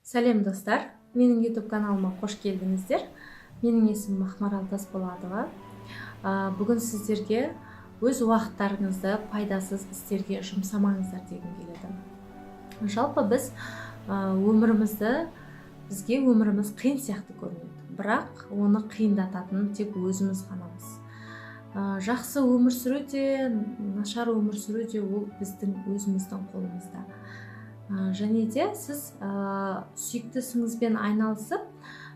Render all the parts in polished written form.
Сәлем достар, менің YouTube каналыма қош келдіңіздер. Менің есімім Ақмарал Тасболатова. Бүгін сіздерге өз уақыттарыңызды пайдасыз істерге жұмсамаңыздар дегім келеді. Жалпы бізге өміріміз қиын сияқты көрінеді, бірақ оны қиындататын тек өзіміз ғанамыз. Жақсы өмір сүру де, нашар өмір сүру де ол біздің өзіміздің қолымызда. Және де сіз сүйікті ісіңізбен айналысып,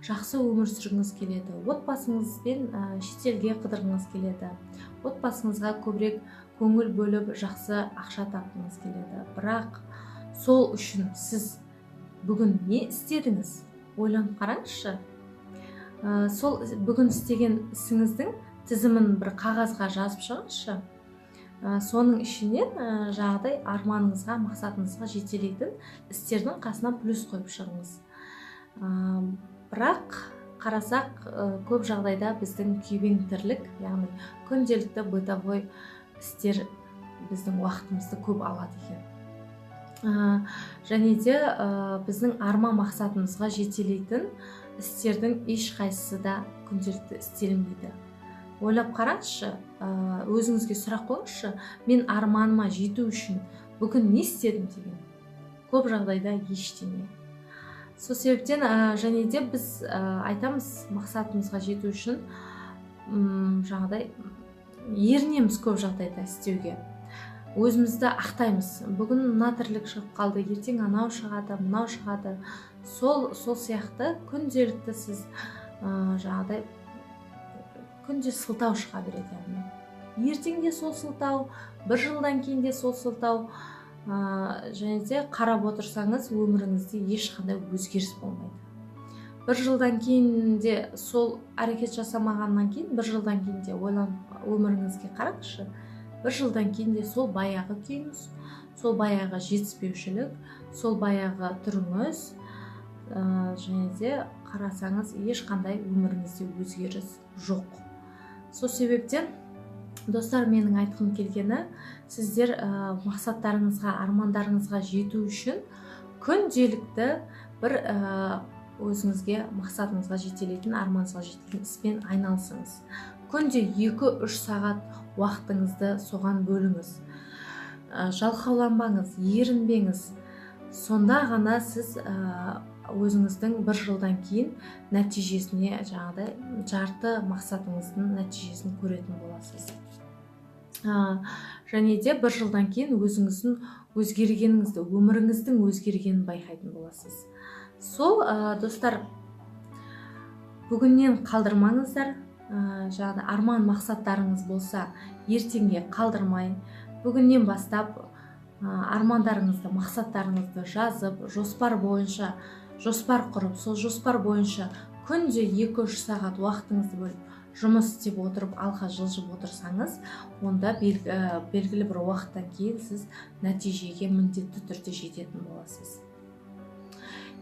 жақсы өмір сүргіңіз келеді. Отбасыңызбен шетелге қыдырғыңыз келеді. Отбасыңызға көбірек көңіл бөліп, жақсы ақша тапқыңыз келеді. Бірақ сол үшін сіз бүгін не істедіңіз? Ойланып қараңызшы. Сол бүгін істеген ісіңіздің тізімін бір қағазға жазып шығыңызшы. Соның ішінен жағдай арманыңызға, мақсатыңызға жетелейтін істердің қасына плюс қойып шығыңыз. Бірақ қарасақ, көп жағдайда біздің күйбең тірлік, яғни күнделікті бытовой істер біздің уақытымызды көп алады екен. Және де біздің арман мақсатымызға жетелейтін істердің ешқайсысы да күнделікті істелінбейді. Ойлап қараңызшы, өзіңізге сұрақ қойыңызшы, мен арманыма жету үшін бүгін не істедім деген. Көп жағдайда ештеңе. Сол себептен және де біз айтамыз, мақсатымызға жету үшін ерінеміз көп жағдайда істеуге. Өзімізді ақтаймыз. Бүгін мына тірлік шығып қалды, ертең анау шығады, мынау шығады. Сол сияқты күнделікті сіз күнде сылтау шыға береді. Ертең де сол сылтау, бір жылдан кейін де сол сылтау. Және де қарап отырсаңыз, өміріңізде ешқандай өзгеріс болмайды. Бір жылдан кейін де сол әрекет жасамағаннан кейін, бір жылдан кейін де ойланып өміріңізге қараңызшы. Бір жылдан кейін де сол баяғы күйіңіз, сол баяғы жетіспеушілік, сол баяғы түріңіз, және де қарасаңыз ешқандай өміріңізде өзгеріс жоқ. Сол себептен, достар, менің айтқым келгені, сіздер мақсаттарыңызға, армандарыңызға жету үшін күнделікті бір өзіңізге мақсатыңызға жетелейтін, арманыңызға жетелейтін іспен айналысыңыз. Күнде 2-3 сағат уақытыңызды соған бөліңіз. Жалқауланбаңыз, ерінбеңіз. Сонда ғана сіз өзіңіздің бір жылдан кейін нәтижесіне, жарты мақсатыңыздың нәтижесін көретін боласыз. Және де бір жылдан кейін өзіңіздің өзгергеніңізді, өміріңіздің өзгергенін байқайтын боласыз. Сол, достар, бүгіннен қалдырмаңыздар. Арман мақсаттарыңыз болса, ертеңге қалдырмай, бүгіннен бастап армандарыңызды, мақсаттарыңызды жазып, жоспар құрып, сол жоспар бойынша күнде 2-3 сағат уақытыңызды бөліп жұмыс істеп отырып, алға жылжып отырсаңыз, онда белгілі бір уақыттан кейін сіз нәтижеге міндетті түрде жететін боласыз.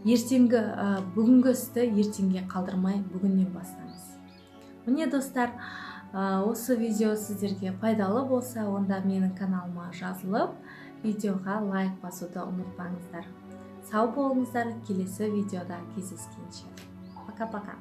Бүгінгі істі ертеңге қалдырмай, бүгіннен бастаңыз. Міне, достар, осы видео сіздерге пайдалы болса, онда менің каналыма жазылып, видеоға лайк басуды ұмытпаңыздар. Сау болыңыздар, келесі видеода кездескенше. Пока-пока.